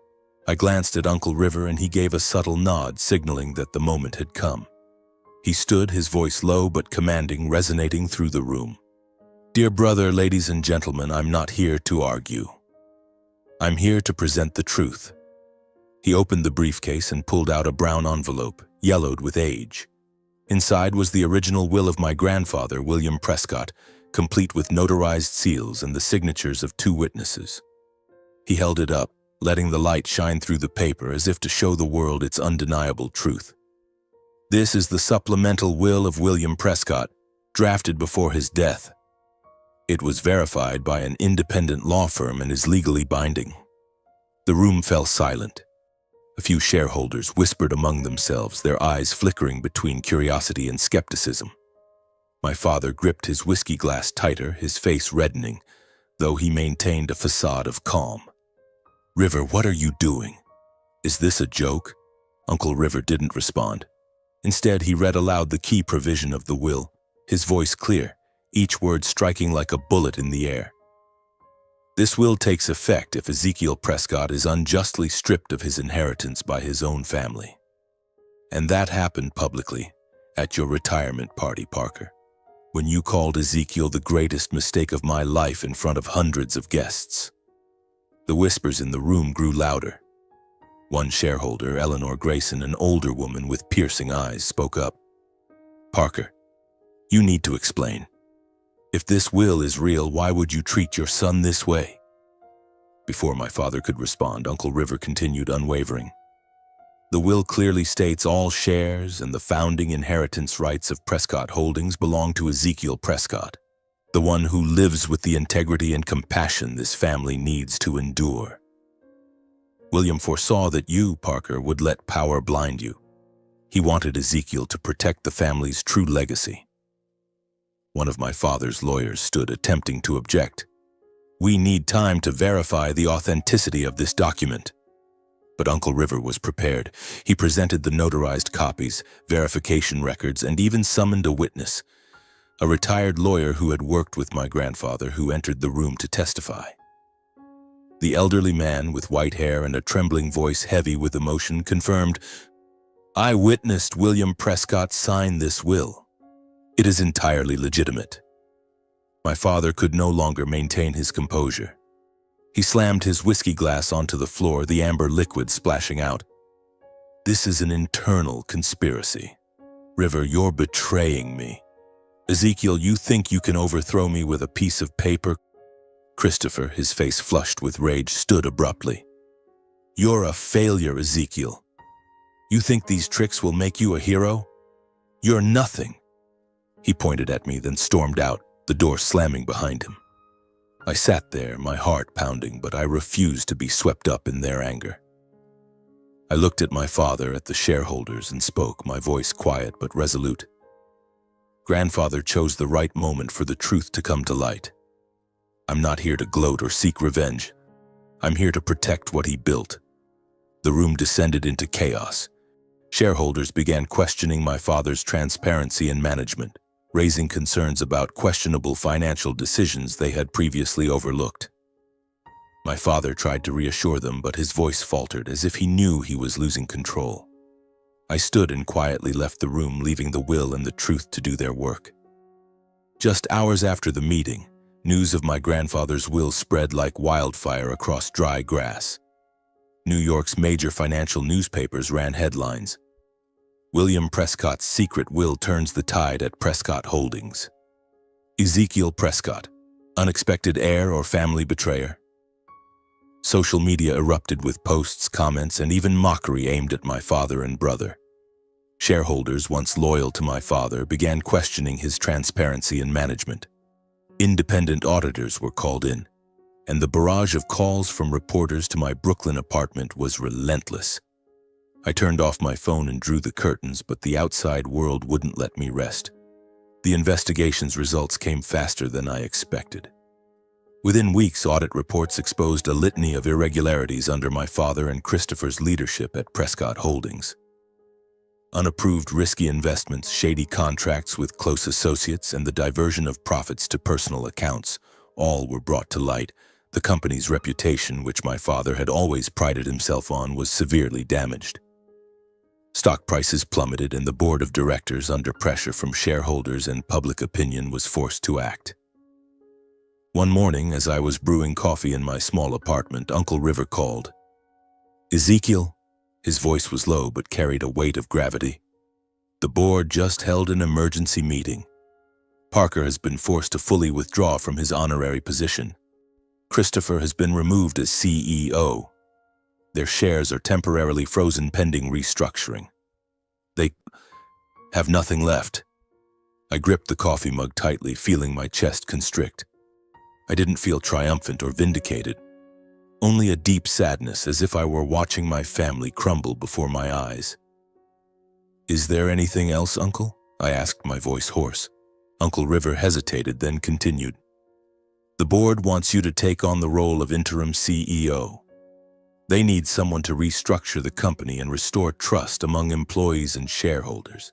I glanced at Uncle River and he gave a subtle nod, signaling that the moment had come. He stood, his voice low but commanding, resonating through the room. "Dear brother, ladies and gentlemen, I'm not here to argue. I'm here to present the truth." He opened the briefcase and pulled out a brown envelope, yellowed with age. Inside was the original will of my grandfather, William Prescott, complete with notarized seals and the signatures of 2 witnesses. He held it up, letting the light shine through the paper as if to show the world its undeniable truth. "This is the supplemental will of William Prescott, drafted before his death. It was verified by an independent law firm and is legally binding." The room fell silent. A few shareholders whispered among themselves, their eyes flickering between curiosity and skepticism. My father gripped his whiskey glass tighter, his face reddening, though he maintained a facade of calm. "River, what are you doing? Is this a joke?" Uncle River didn't respond. Instead, he read aloud the key provision of the will, his voice clear, each word striking like a bullet in the air. "This will takes effect if Ezekiel Prescott is unjustly stripped of his inheritance by his own family. And that happened publicly, at your retirement party, Parker, when you called Ezekiel the greatest mistake of my life in front of hundreds of guests." The whispers in the room grew louder. One shareholder, Eleanor Grayson, an older woman with piercing eyes, spoke up. "Parker, you need to explain. If this will is real, why would you treat your son this way?" Before my father could respond, Uncle River continued, unwavering. "The will clearly states all shares and the founding inheritance rights of Prescott Holdings belong to Ezekiel Prescott, the one who lives with the integrity and compassion this family needs to endure. William foresaw that you, Parker, would let power blind you. He wanted Ezekiel to protect the family's true legacy." One of my father's lawyers stood, attempting to object. "We need time to verify the authenticity of this document." But Uncle River was prepared. He presented the notarized copies, verification records, and even summoned a witness, a retired lawyer who had worked with my grandfather, who entered the room to testify. The elderly man, with white hair and a trembling voice heavy with emotion, confirmed, "I witnessed William Prescott sign this will. It is entirely legitimate." My father could no longer maintain his composure. He slammed his whiskey glass onto the floor, the amber liquid splashing out. "This is an internal conspiracy. River, you're betraying me. Ezekiel, you think you can overthrow me with a piece of paper?" Christopher, his face flushed with rage, stood abruptly. "You're a failure, Ezekiel. You think these tricks will make you a hero? You're nothing." He pointed at me, then stormed out, the door slamming behind him. I sat there, my heart pounding, but I refused to be swept up in their anger. I looked at my father, at the shareholders, and spoke, my voice quiet but resolute. "Grandfather chose the right moment for the truth to come to light. I'm not here to gloat or seek revenge. I'm here to protect what he built." The room descended into chaos. Shareholders began questioning my father's transparency and management, raising concerns about questionable financial decisions they had previously overlooked. My father tried to reassure them, but his voice faltered as if he knew he was losing control. I stood and quietly left the room, leaving the will and the truth to do their work. Just hours after the meeting, news of my grandfather's will spread like wildfire across dry grass. New York's major financial newspapers ran headlines. William Prescott's secret will turns the tide at Prescott Holdings. Ezekiel Prescott, unexpected heir or family betrayer? Social media erupted with posts, comments, and even mockery aimed at my father and brother. Shareholders, once loyal to my father, began questioning his transparency and management. Independent auditors were called in, and the barrage of calls from reporters to my Brooklyn apartment was relentless. I turned off my phone and drew the curtains, but the outside world wouldn't let me rest. The investigation's results came faster than I expected. Within weeks, audit reports exposed a litany of irregularities under my father and Christopher's leadership at Prescott Holdings. Unapproved risky investments, shady contracts with close associates, and the diversion of profits to personal accounts, all were brought to light. The company's reputation, which my father had always prided himself on, was severely damaged. Stock prices plummeted, and the board of directors, under pressure from shareholders and public opinion, was forced to act. One morning, as I was brewing coffee in my small apartment, Uncle River called. "Ezekiel?" His voice was low but carried a weight of gravity. "The board just held an emergency meeting. Parker has been forced to fully withdraw from his honorary position. Christopher has been removed as CEO. Their shares are temporarily frozen pending restructuring. They have nothing left." I gripped the coffee mug tightly, feeling my chest constrict. I didn't feel triumphant or vindicated, only a deep sadness, as if I were watching my family crumble before my eyes. "Is there anything else, Uncle?" I asked, my voice hoarse. Uncle River hesitated, then continued. "The board wants you to take on the role of interim CEO. They need someone to restructure the company and restore trust among employees and shareholders.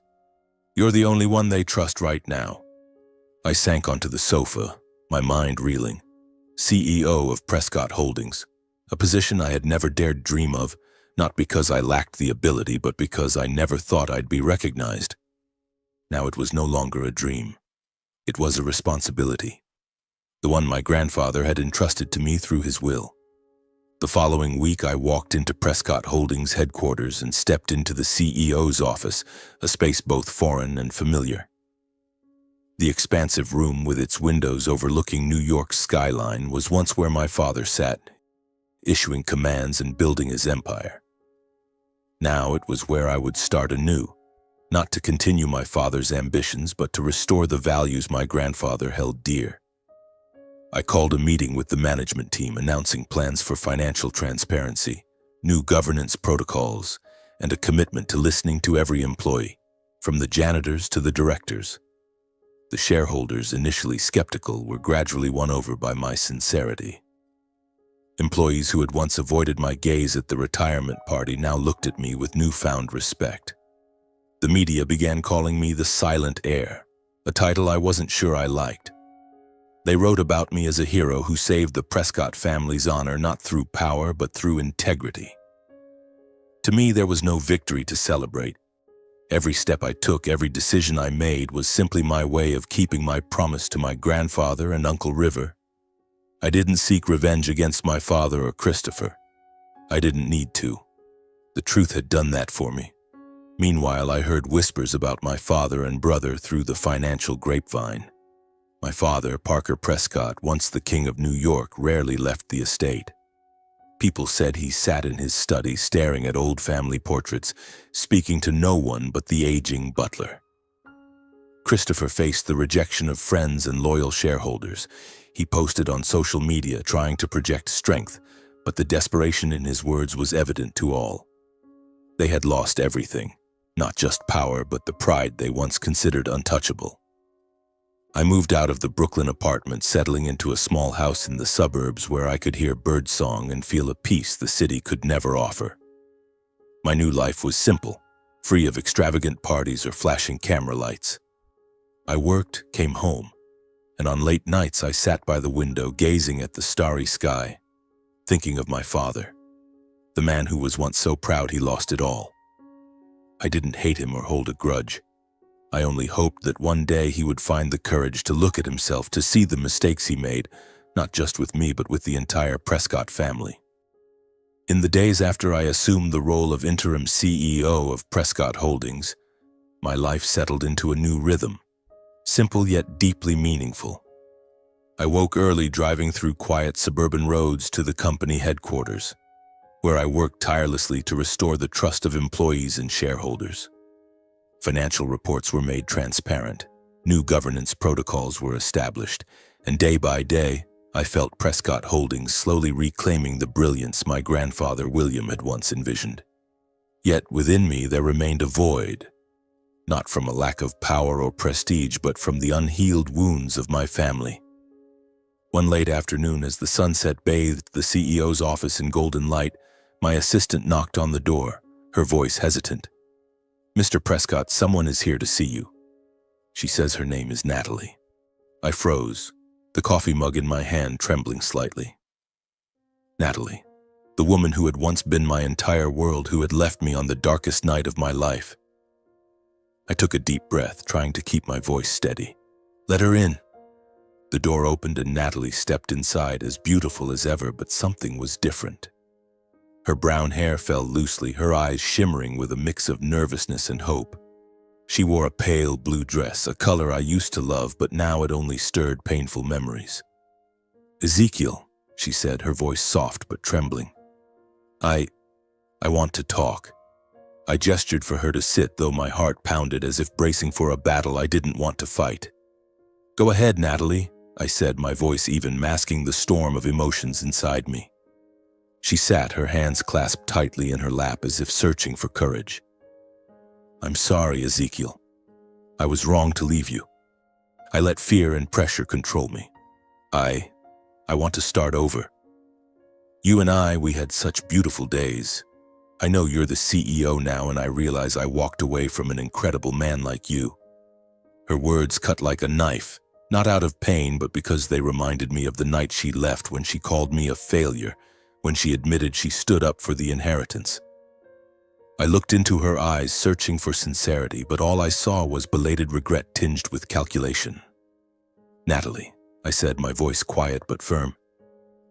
You're the only one they trust right now." I sank onto the sofa, my mind reeling. CEO of Prescott Holdings, a position I had never dared dream of, not because I lacked the ability, but because I never thought I'd be recognized. Now it was no longer a dream. It was a responsibility, the one my grandfather had entrusted to me through his will. The following week, I walked into Prescott Holdings headquarters and stepped into the CEO's office, a space both foreign and familiar. The expansive room with its windows overlooking New York's skyline was once where my father sat, issuing commands and building his empire. Now it was where I would start anew, not to continue my father's ambitions, but to restore the values my grandfather held dear. I called a meeting with the management team, announcing plans for financial transparency, new governance protocols, and a commitment to listening to every employee, from the janitors to the directors. The shareholders, initially skeptical, were gradually won over by my sincerity. Employees who had once avoided my gaze at the retirement party now looked at me with newfound respect. The media began calling me the Silent Heir, a title I wasn't sure I liked. They wrote about me as a hero who saved the Prescott family's honor not through power but through integrity. To me, there was no victory to celebrate. Every step I took, every decision I made was simply my way of keeping my promise to my grandfather and Uncle River. I didn't seek revenge against my father or Christopher. I didn't need to. The truth had done that for me. Meanwhile, I heard whispers about my father and brother through the financial grapevine. My father, Parker Prescott, once the king of New York, rarely left the estate. People said he sat in his study staring at old family portraits, speaking to no one but the aging butler. Christopher faced the rejection of friends and loyal shareholders. He posted on social media trying to project strength, but the desperation in his words was evident to all. They had lost everything, not just power, but the pride they once considered untouchable. I moved out of the Brooklyn apartment, settling into a small house in the suburbs where I could hear birdsong and feel a peace the city could never offer. My new life was simple, free of extravagant parties or flashing camera lights. I worked, came home, and on late nights I sat by the window gazing at the starry sky. thinking of my father, the man who was once so proud he lost it all. I didn't hate him or hold a grudge. I only hoped that one day he would find the courage to look at himself, to see the mistakes he made, not just with me but with the entire Prescott family. In the days after I assumed the role of interim CEO of Prescott Holdings, my life settled into a new rhythm, simple yet deeply meaningful. I woke early, driving through quiet suburban roads to the company headquarters, where I worked tirelessly to restore the trust of employees and shareholders. Financial reports were made transparent, new governance protocols were established, and day by day, I felt Prescott Holdings slowly reclaiming the brilliance my grandfather William had once envisioned. Yet within me there remained a void, not from a lack of power or prestige, but from the unhealed wounds of my family. One late afternoon, as the sunset bathed the CEO's office in golden light, my assistant knocked on the door, her voice hesitant. "Mr. Prescott, someone is here to see you." She says her name is Natalie. I froze, the coffee mug in my hand trembling slightly. Natalie, the woman who had once been my entire world, who had left me on the darkest night of my life. I took a deep breath, trying to keep my voice steady. "Let her in." The door opened and Natalie stepped inside, as beautiful as ever, but something was different. Her brown hair fell loosely, her eyes shimmering with a mix of nervousness and hope. She wore a pale blue dress, a color I used to love, but now it only stirred painful memories. "Ezekiel," she said, her voice soft but trembling. I want to talk." I gestured for her to sit, though my heart pounded as if bracing for a battle I didn't want to fight. "Go ahead, Natalie," I said, my voice even masking the storm of emotions inside me. She sat, her hands clasped tightly in her lap as if searching for courage. "I'm sorry, Ezekiel. I was wrong to leave you. I let fear and pressure control me. I want to start over. You and we had such beautiful days. I know you're the CEO now, and I realize I walked away from an incredible man like you." Her words cut like a knife, not out of pain, but because they reminded me of the night she left, when she called me a failure, when she admitted she stood up for the inheritance. I looked into her eyes, searching for sincerity, but all I saw was belated regret tinged with calculation. "Natalie," I said, my voice quiet but firm,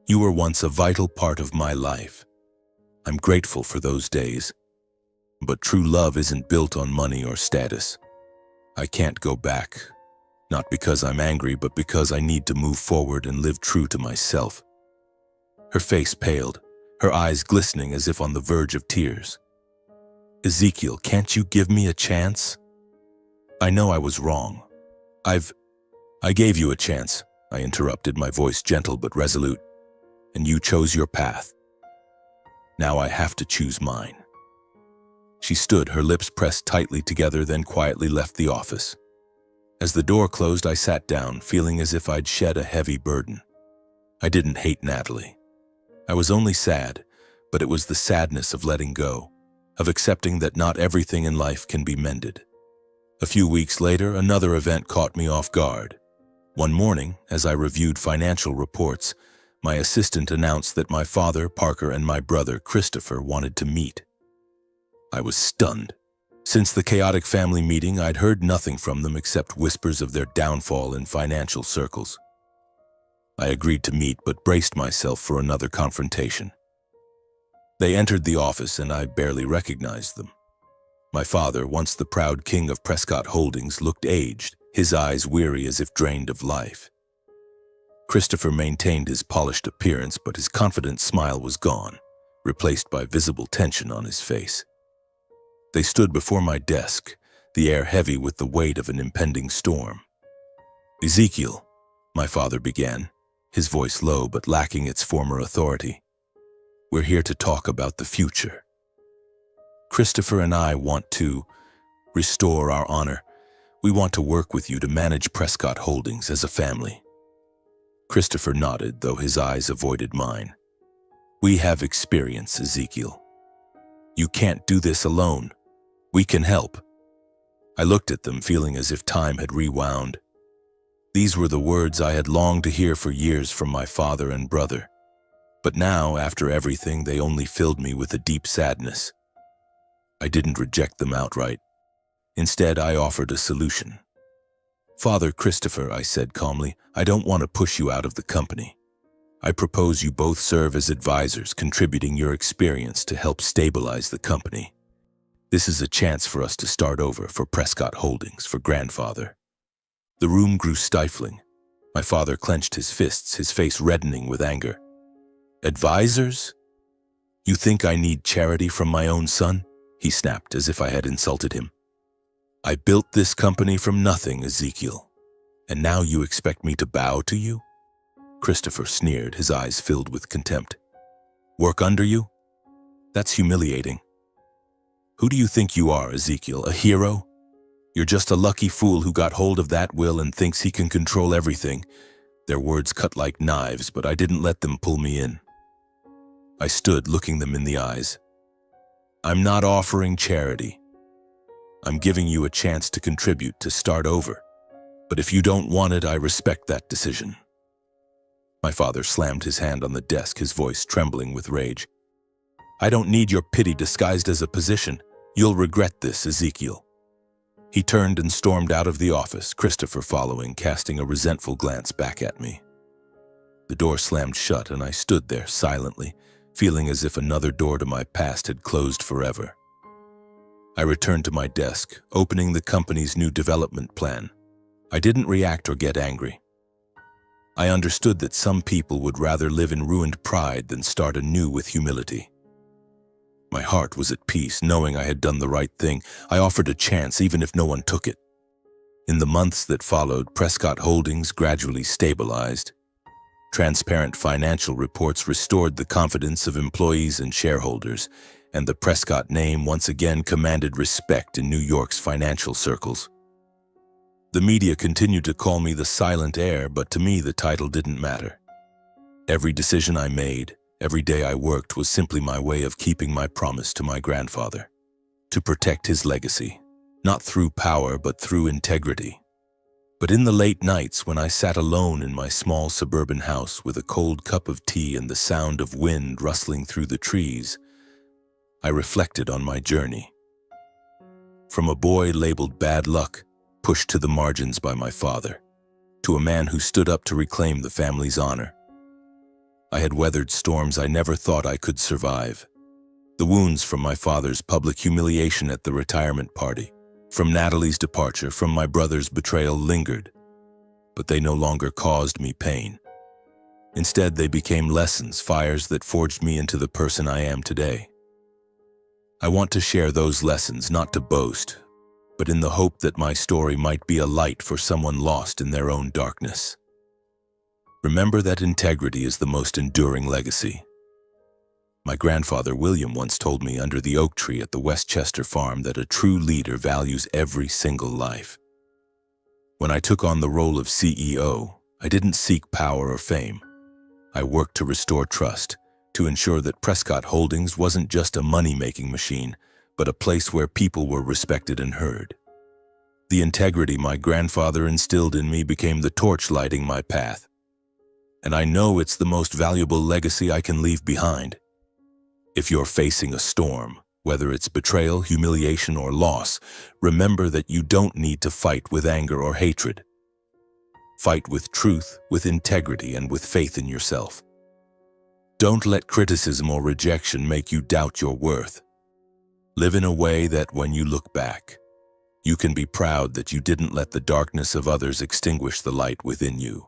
"you were once a vital part of my life. I'm grateful for those days. But true love isn't built on money or status. I can't go back, not because I'm angry, but because I need to move forward and live true to myself." Her face paled, her eyes glistening as if on the verge of tears. "Ezekiel, can't you give me a chance? I know I was wrong. I gave you a chance," I interrupted, my voice gentle but resolute, "and you chose your path. Now I have to choose mine." She stood, her lips pressed tightly together, then quietly left the office. As the door closed, I sat down, feeling as if I'd shed a heavy burden. I didn't hate Natalie. I was only sad, but it was the sadness of letting go, of accepting that not everything in life can be mended. A few weeks later, another event caught me off guard. One morning, as I reviewed financial reports, my assistant announced that my father, Parker, and my brother, Christopher, wanted to meet. I was stunned. Since the chaotic family meeting, I'd heard nothing from them except whispers of their downfall in financial circles. I agreed to meet, but braced myself for another confrontation. They entered the office, and I barely recognized them. My father, once the proud king of Prescott Holdings, looked aged, his eyes weary as if drained of life. Christopher maintained his polished appearance, but his confident smile was gone, replaced by visible tension on his face. They stood before my desk, the air heavy with the weight of an impending storm. "Ezekiel," my father began, his voice low but lacking its former authority, "we're here to talk about the future. Christopher and I want to restore our honor. We want to work with you to manage Prescott Holdings as a family." Christopher nodded, though his eyes avoided mine. "We have experience, Ezekiel. You can't do this alone. We can help." I looked at them, feeling as if time had rewound. These were the words I had longed to hear for years from my father and brother. But now, after everything, they only filled me with a deep sadness. I didn't reject them outright. Instead, I offered a solution. "Father Christopher," I said calmly, "I don't want to push you out of the company. I propose you both serve as advisors, contributing your experience to help stabilize the company. This is a chance for us to start over, for Prescott Holdings, for grandfather." The room grew stifling. My father clenched his fists, his face reddening with anger. "Advisors? You think I need charity from my own son?" he snapped, as if I had insulted him. "I built this company from nothing, Ezekiel, and now you expect me to bow to you?" Christopher sneered, his eyes filled with contempt. "Work under you? That's humiliating. Who do you think you are, Ezekiel, a hero? You're just a lucky fool who got hold of that will and thinks he can control everything." Their words cut like knives, but I didn't let them pull me in. I stood, looking them in the eyes. "I'm not offering charity. I'm giving you a chance to contribute, to start over. But if you don't want it, I respect that decision." My father slammed his hand on the desk, his voice trembling with rage. "I don't need your pity disguised as a position. You'll regret this, Ezekiel." He turned and stormed out of the office, Christopher following, casting a resentful glance back at me. The door slammed shut, and I stood there silently, feeling as if another door to my past had closed forever. I returned to my desk, opening the company's new development plan. I didn't react or get angry. I understood that some people would rather live in ruined pride than start anew with humility. My heart was at peace, knowing I had done the right thing. I offered a chance, even if no one took it. In the months that followed, Prescott Holdings gradually stabilized. Transparent financial reports restored the confidence of employees and shareholders, and the Prescott name once again commanded respect in New York's financial circles. The media continued to call me the silent heir, but to me the title didn't matter. Every decision I made, every day I worked, was simply my way of keeping my promise to my grandfather, to protect his legacy, not through power but through integrity. But in the late nights, when I sat alone in my small suburban house with a cold cup of tea and the sound of wind rustling through the trees, I reflected on my journey. From a boy labeled bad luck, pushed to the margins by my father, to a man who stood up to reclaim the family's honor. I had weathered storms I never thought I could survive. The wounds from my father's public humiliation at the retirement party, from Natalie's departure, from my brother's betrayal lingered, but they no longer caused me pain. Instead, they became lessons, fires that forged me into the person I am today. I want to share those lessons, not to boast, but in the hope that my story might be a light for someone lost in their own darkness. Remember that integrity is the most enduring legacy. My grandfather William once told me under the oak tree at the Westchester farm that a true leader values every single life. When I took on the role of CEO, I didn't seek power or fame. I worked to restore trust, to ensure that Prescott Holdings wasn't just a money-making machine, but a place where people were respected and heard. The integrity my grandfather instilled in me became the torch lighting my path. And I know it's the most valuable legacy I can leave behind. If you're facing a storm, whether it's betrayal, humiliation, or loss, remember that you don't need to fight with anger or hatred. Fight with truth, with integrity, and with faith in yourself. Don't let criticism or rejection make you doubt your worth. Live in a way that when you look back, you can be proud that you didn't let the darkness of others extinguish the light within you.